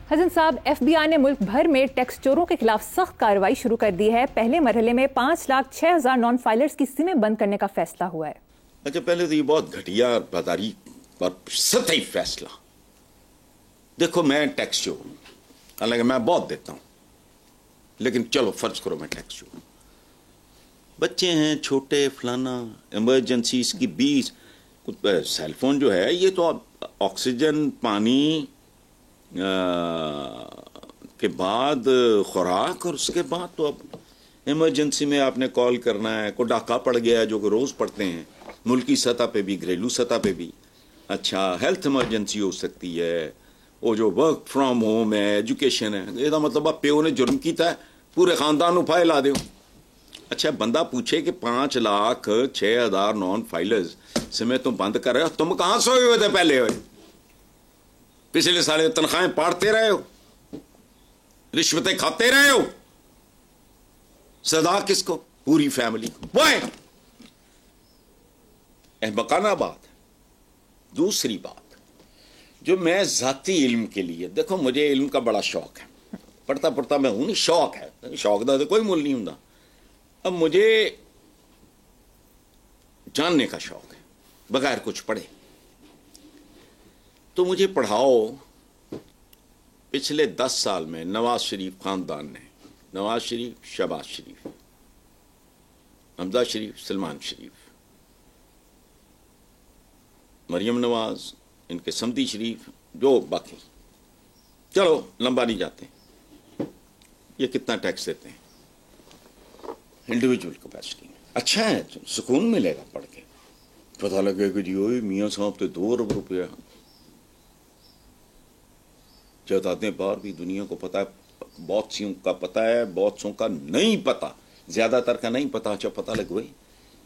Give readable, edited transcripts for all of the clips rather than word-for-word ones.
حسن صاحب، F B آئی نے ملک بھر میں ٹیکس چوروں کے خلاف سخت کارروائی شروع کر دی ہے۔ پہلے مرحلے میں 5,06,000 نان فائلرز کی سمیں بند کرنے کا فیصلہ ہوا ہے۔ اچھا، پہلے تو یہ بہت گھٹیا بازاری اور سطحی فیصلہ۔ دیکھو، میں ٹیکس چور ہوں، حالانکہ میں بہت دیتا ہوں، لیکن چلو فرض کرو میں ٹیکس چور ہوں۔ بچے ہیں چھوٹے، فلانا، ایمرجنسیز کی 20 سیل فون جو ہے یہ تو آکسیجن، پانی کے بعد خوراک، اور اس کے بعد تو اب ایمرجنسی میں آپ نے کال کرنا ہے، کوئی ڈاکہ پڑ گیا جو کہ روز پڑتے ہیں، ملکی سطح پہ بھی، گھریلو سطح پہ بھی۔ اچھا، ہیلتھ ایمرجنسی ہو سکتی ہے، وہ جو ورک فرام ہوم ہے، ایجوکیشن ہے، یہ مطلب اب پیو نے جرم کیتا ہے، پورے خاندان نو پھائے لا دیو۔ اچھا، بندہ پوچھے کہ 5,06,000 نان فائلرز سے میں تم بند کر رہے ہو، تم کہاں سوئے ہوئے تھے پہلے؟ ہوئے پچھلے سال تنخواہیں پاڑتے رہے ہو، رشوتیں کھاتے رہے ہو، سزا کس کو؟ پوری فیملی کو۔ وہ احمقانہ بات ہے۔ دوسری بات جو میں ذاتی علم کے لیے، دیکھو مجھے علم کا بڑا شوق ہے، پڑھتا پڑھتا میں ہوں نہیں، شوق ہے، شوق دا تو کوئی مول نہیں ہوں۔ اب مجھے جاننے کا شوق ہے بغیر کچھ پڑھے، تو مجھے پڑھاؤ پچھلے 10 سال میں نواز شریف خاندان نے، نواز شریف، شہباز شریف، حمزہ شریف، سلمان شریف، مریم نواز، ان کے سمدی شریف، جو باقی، چلو لمبا نہیں جاتے، یہ کتنا ٹیکس دیتے ہیں انڈیویجول کیپیسٹی میں؟ اچھا ہے، سکون ملے گا پڑھ کے، پتہ لگے کہ جی ہوئی میاں صاحب تو 2 ارب روپیہ جائیدادیں باہر بھی دنیا کو پتا ہے، بہت سیوں کا پتا ہے، بہت سوں کا نہیں پتا، زیادہ تر کا نہیں پتا۔ اچھا، پتا لگ گئی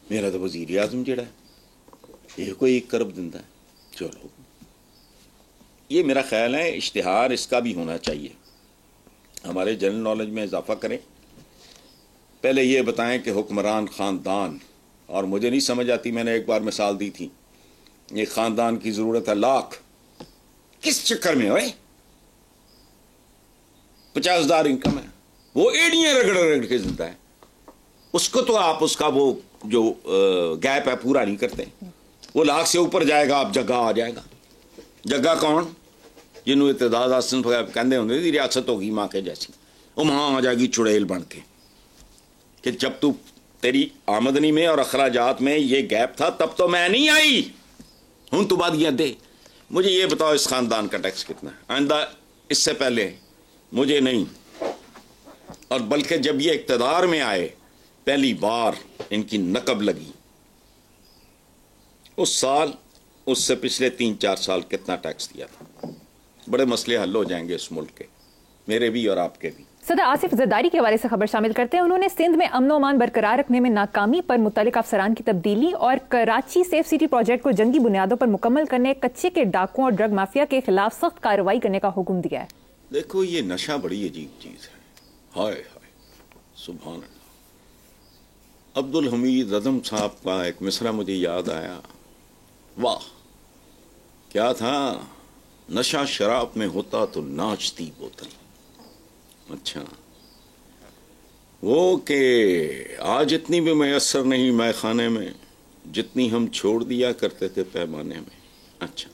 میرا تو وزیر اعظم جڑا ہے یہ کوئی 1 ارب دندا ہے۔ چلو، یہ میرا خیال ہے اشتہار اس کا بھی ہونا چاہیے، ہمارے جنرل نالج میں اضافہ کریں۔ پہلے یہ بتائیں کہ حکمران خاندان، اور مجھے نہیں سمجھ آتی، میں نے ایک بار مثال دی تھی، یہ خاندان کی ضرورت ہے لاکھ، کس چکر میں ہوئے 50,000 انکم ہے، وہ ایڑیاں رگڑ رگڑ کے زندہ ہے، اس کو تو آپ اس کا وہ جو گیپ ہے پورا نہیں کرتے۔ وہ لاکھ سے اوپر جائے گا، آپ جگہ آ جائے گا۔ جگہ کون؟ جنہوں اعتداد حسن کہندے ہوں گے ریاست ہوگی ماں کے جیسی، وہ ماں آ جائے گی چڑیل بن کے، کہ جب تو تیری آمدنی میں اور اخراجات میں یہ گیپ تھا تب تو میں نہیں آئی، ہوں تو بات یہ دے۔ مجھے یہ بتاؤ اس خاندان کا ٹیکس کتنا ہے؟ آئندہ اس سے پہلے مجھے نہیں، اور بلکہ جب یہ اقتدار میں آئے پہلی بار ان کی نقب لگی اس سال، اس سے پچھلے 3-4 سال کتنا ٹیکس دیا تھا؟ بڑے مسئلے حل ہو جائیں گے اس ملک کے، میرے بھی اور آپ کے بھی۔ صدر آصف زرداری کے حوالے سے خبر شامل کرتے ہیں، انہوں نے سندھ میں امن و امان برقرار رکھنے میں ناکامی پر متعلق افسران کی تبدیلی اور کراچی سیف سٹی پروجیکٹ کو جنگی بنیادوں پر مکمل کرنے، کچے کے ڈاکوں اور ڈرگ مافیا کے خلاف سخت کارروائی کرنے کا حکم دیا ہے۔ دیکھو، یہ نشہ بڑی عجیب چیز ہے، ہائے ہائے سبحان اللہ۔ عبد الحمید رضم صاحب کا ایک مصرع مجھے یاد آیا، واہ کیا تھا، نشہ شراب میں ہوتا تو ناچتی بوتل۔ اچھا، وہ کہ آج اتنی بھی میسر نہیں مے خانے میں جتنی ہم چھوڑ دیا کرتے تھے پیمانے میں۔ اچھا،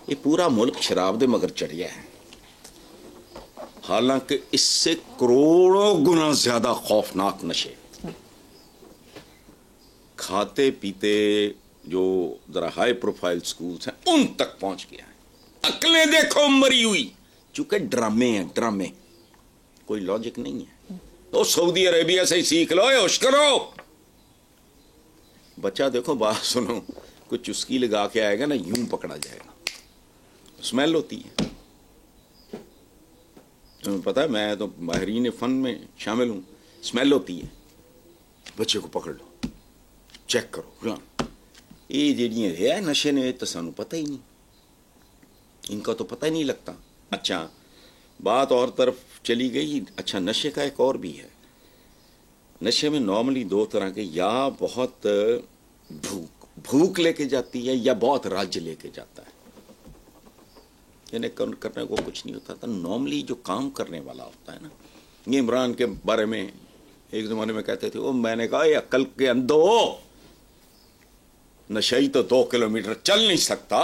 یہ پورا ملک شراب دے مگر چڑھیا ہے، حالانکہ اس سے کروڑوں گنا زیادہ خوفناک نشے کھاتے پیتے جو ذرا ہائی پروفائل سکولز ہیں ان تک پہنچ گیا ہے۔ عقلیں دیکھو مری ہوئی، چونکہ ڈرامے ہیں، ڈرامے، کوئی لاجک نہیں ہے۔ تو سعودی عربیہ سے ہی سیکھ لو، ہوش کرو۔ بچہ دیکھو، بات سنو، کوئی چسکی لگا کے آئے گا نا، یوں پکڑا جائے گا، اسمیل ہوتی ہے۔ تمہیں پتا ہے میں تو ماہرین فن میں شامل ہوں، اسمیل ہوتی ہے، بچے کو پکڑ لو، چیک کرو، یہ جڑیاں ہے نشے نے تو سانو پتہ ہی نہیں، ان کا تو پتہ ہی نہیں لگتا۔ اچھا، بات اور طرف چلی گئی۔ اچھا، نشے کا ایک اور بھی ہے، نشے میں نارملی 2 طرح کے، یا بہت بھوک لے کے جاتی ہے یا بہت رج لے کے جاتا ہے۔ انہیں کرنے کو کچھ نہیں ہوتا تھا. نارملی جو کام کرنے والا ہوتا ہے نا, یہ عمران کے بارے میں ایک زمانے میں کہتے تھے, وہ میں نے کہا یہ عقل کے اندھو, نشئی تو 2 کلومیٹر چل نہیں سکتا.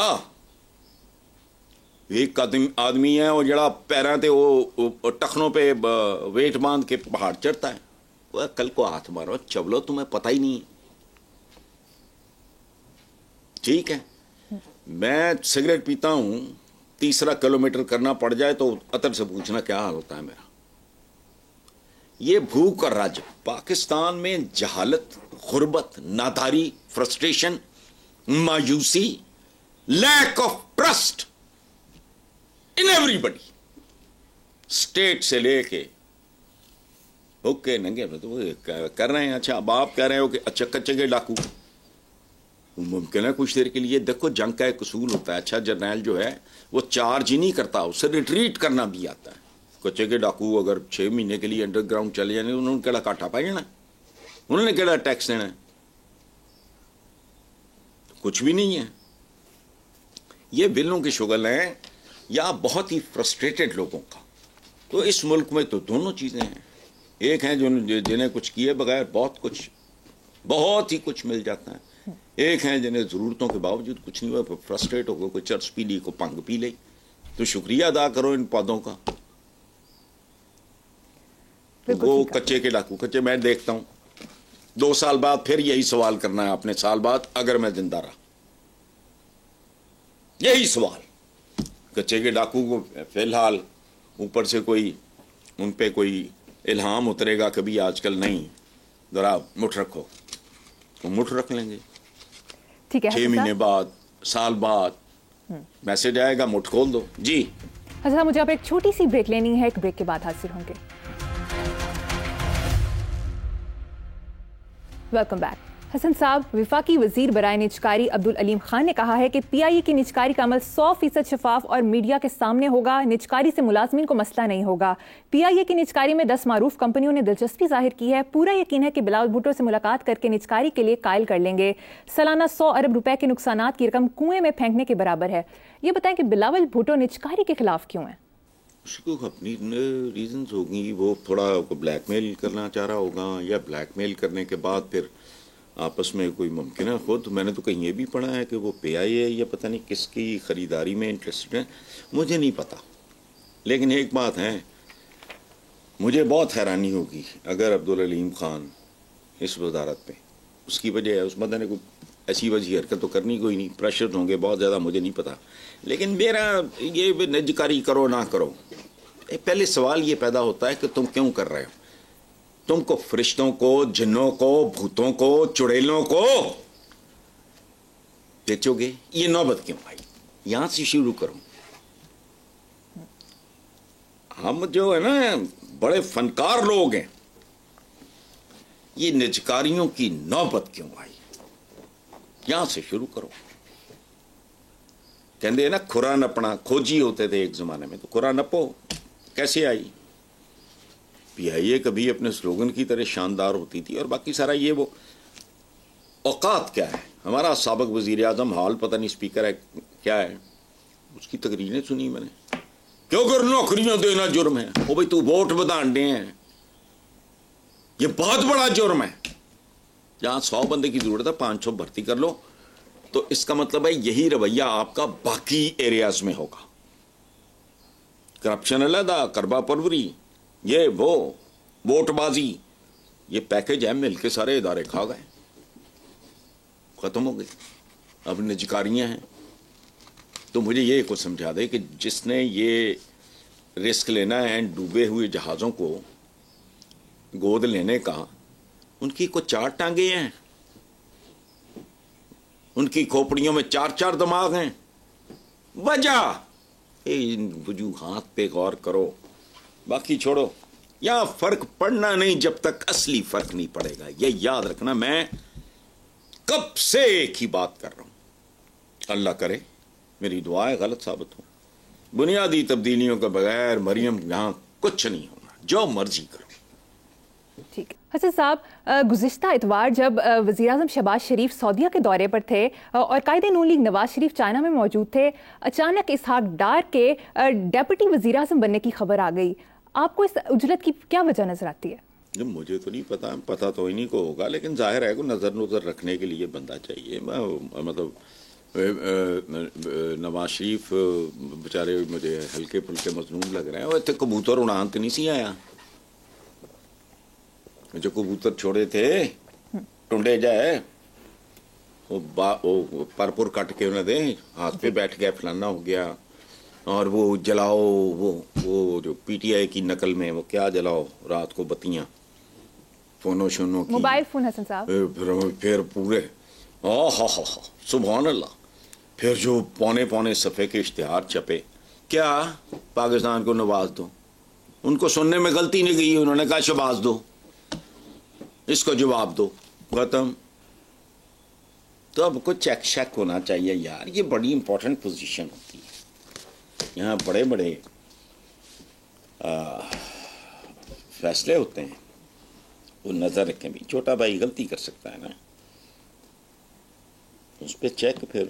ایک آدمی ہے اور جڑا پیروں تے وہ ٹخنوں پہ ویٹ باندھ کے پہاڑ چڑھتا ہے. وہ عقل کو ہاتھ مارو, چبلو, تمہیں پتہ ہی نہیں. ٹھیک ہے, میں سگریٹ پیتا ہوں, 3 کلومیٹر کرنا پڑ جائے تو عطر سے پوچھنا کیا حال ہوتا ہے میرا. یہ بھوک اور رج پاکستان میں جہالت, غربت, ناداری, فرسٹریشن, مایوسی, lack of trust in everybody, state سے لے کے اوکے ننگے کر رہے ہیں. اچھا اب آپ کہہ رہے ہو کہ اچھا کچے کے ڈاکو ممکن ہے کچھ دیر کے لیے. دیکھو جنگ کا ایک اصول ہوتا ہے, اچھا جرنیل جو ہے وہ چارج ہی نہیں کرتا, اسے ریٹریٹ کرنا بھی آتا ہے. کچے کے ڈاکو اگر 6 مہینے کے لیے انڈر گراؤنڈ چلے جانے, انہوں نے کہڑا کاٹا پا جانا, انہوں نے کہڑا ٹیکس دینا ہے, کچھ بھی نہیں ہے. یہ بلوں کی شغل ہیں یا بہت ہی فرسٹریٹڈ لوگوں کا. تو اس ملک میں تو دونوں چیزیں ہیں. ایک ہیں جنہیں کچھ کیے بغیر بہت ہی کچھ مل جاتا ہے. ایک ہیں جنہیں ضرورتوں کے باوجود کچھ نہیں ہوا, فرسٹریٹ ہو گئے, کوئی چرس پی لی, کوئی پنگ پی لی. تو شکریہ ادا کرو ان پودوں کا. وہ کچے کے ڈاکو, کچے میں دیکھتا ہوں 2 سال بعد پھر یہی سوال کرنا ہے اپنے, سال بعد اگر میں زندہ رہا یہی سوال. کچے کے ڈاکو کو فی الحال اوپر سے کوئی ان پہ کوئی الہام اترے گا کبھی آج کل نہیں, ذرا مٹھ رکھو, وہ مٹھ رکھ لیں گے. 6 مہینے بعد, سال بعد میسج آئے گا, مٹھ کھول دو. جی حسن, مجھے اب ایک چھوٹی سی بریک لینی ہے, ایک بریک کے بعد حاضر ہوں گے. Welcome back. حسن صاحب, وفاقی وزیر برائے نجکاری عبدالعلیم خان نے کہا ہے کہ پی آئی اے کی نجکاری کا عمل 100% شفاف اور میڈیا کے سامنے ہوگا. نجکاری سے ملازمین کو مسئلہ نہیں ہوگا. پی آئی اے کی نجکاری میں 10 معروف کمپنیوں نے دلچسپی ظاہر کی ہے. پورا یقین ہے کہ بلاول بھٹو سے ملاقات کر کے نجکاری کے لیے قائل کر لیں گے. سالانہ 100 ارب روپے کے نقصانات کی رقم کنویں میں پھینکنے کے برابر ہے. یہ بتائیں کہ بلاول بھٹو نجکاری کے خلاف کیوں ہیں؟ اس کو اپنی ریزنز ہوگی. وہ تھوڑا بلیک میل کرنا چاہ رہا ہوگا, یا بلیک میل کرنے کے بعد پھر آپس میں کوئی ممکن ہے. خود میں نے تو کہیں یہ بھی پڑھا ہے کہ وہ پی آئی اے یا پتہ نہیں کس کی خریداری میں انٹرسٹڈ ہیں, مجھے نہیں پتا. لیکن ایک بات ہے, مجھے بہت حیرانی ہوگی اگر عبدالعلیم خان اس وزارت پہ, اس کی وجہ ہے اس بندے نے کوئی ایسی وجہ حرکت تو کرنی کوئی نہیں, پریشر ہوں گے بہت زیادہ, مجھے نہیں پتا. لیکن میرا یہ نجکاری کرو نہ کرو, پہلے سوال یہ پیدا ہوتا ہے کہ تم کیوں کر رہے ہو. تم کو فرشتوں کو, جنوں کو, بھوتوں کو, چڑیلوں کو بیچو گے, یہ نوبت کیوں آئی؟ یہاں سے شروع کروں. ہم جو ہے نا بڑے فنکار لوگ ہیں, یہ نجکاریوں کی نوبت کیوں آئی؟ یہاں سے شروع کرو. کہندے ہیں نا کھرا نپنا, کھوجی ہوتے تھے ایک زمانے میں, تو کھرا نپو. کیسے آئی؟ پی آئی اے کبھی اپنے سلوگن کی طرح شاندار ہوتی تھی, اور باقی سارا یہ وہ اوقات کیا ہے. ہمارا سابق وزیر اعظم حال پتہ نہیں اسپیکر ہے کیا ہے, اس کی تقریریں سنی میں نے, کیوں کر نوکریاں دینا جرم ہے. وہ بھائی تو ووٹ بدھانڈے ہیں, یہ بہت بڑا جرم ہے. جہاں 100 بندے کی ضرورت ہے 500 بھرتی کر لو. تو اس کا مطلب ہے یہی رویہ آپ کا باقی ایریاز میں ہوگا. کرپشن علیحدہ, کربا پروری, یہ وہ ووٹ بازی, یہ پیکج ہے, مل کے سارے ادارے کھا گئے, ختم ہو گئی. اب نجکاریاں ہیں. تو مجھے یہ کچھ سمجھا دے کہ جس نے یہ رسک لینا ہے ڈوبے ہوئے جہازوں کو گود لینے کا, ان کی کو 4 ٹانگیں ہیں, ان کی کھوپڑیوں میں 4 دماغ ہیں. وجہ ان وجوہات پہ غور کرو, باقی چھوڑو. یہاں فرق پڑنا نہیں جب تک اصلی فرق نہیں پڑے گا. یہ یاد رکھنا, میں کب سے ایک ہی بات کر رہا ہوں. اللہ کرے میری دعائیں غلط ثابت ہوں. بنیادی تبدیلیوں کے بغیر مریم یہاں کچھ نہیں ہونا. جو مرضی کرو, ٹھیک ہے حسن صاحب، گزشتہ اتوار جب وزیراعظم شہباز شریف سعودیہ کے دورے پر تھے اور قائد نون لیگ نواز شریف چائنا میں موجود تھے، اچانک اسحاق ڈار کے ڈیپٹی وزیراعظم بننے کی خبر آ گئی. آپ کو اس عجلت کی کیا وجہ نظر آتی ہے؟ مجھے تو نہیں پتا تو انہیں کو ہوگا، لیکن ظاہر ہے کہ نظر رکھنے کے لیے بندہ چاہیے. مطلب نواز شریف بیچارے مجھے ہلکے پھلکے مظلوم لگ رہے ہیں. وہ اتنے کبوتر اڑان تو نہیں سی آیا جو کبوتر چھوڑے تھے ٹنڈے جائے وہ پرپور کٹ کے انہیں دیں ہاتھ پہ بیٹھ گیا فلانا ہو گیا. اور وہ جلاؤ وہ جو پی ٹی آئی کی نقل میں وہ کیا جلاؤ رات کو بتیاں فونوں شونوں کی، موبائل فون حسن صاحب، پھر پورے سبحان اللہ. پھر جو پونے صفحے کے اشتہار چھپے، کیا پاکستان کو نواز دو. ان کو سننے میں غلطی نہیں گئی، انہوں نے کہا شہباز دو، اس کو جواب دو، ختم. تو اب کو چیک شیک ہونا چاہیے یار. یہ بڑی امپورٹنٹ پوزیشن ہوتی ہے، یہاں بڑے فیصلے ہوتے ہیں. وہ نظر رکھیں بھی چھوٹا بھائی غلطی کر سکتا ہے نا، اس پہ چیک پھر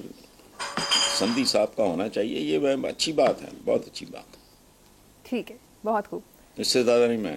سندھی صاحب کا ہونا چاہیے. یہ اچھی بات ہے، بہت اچھی بات ہے. ٹھیک ہے، بہت خوب. اس سے زیادہ نہیں میں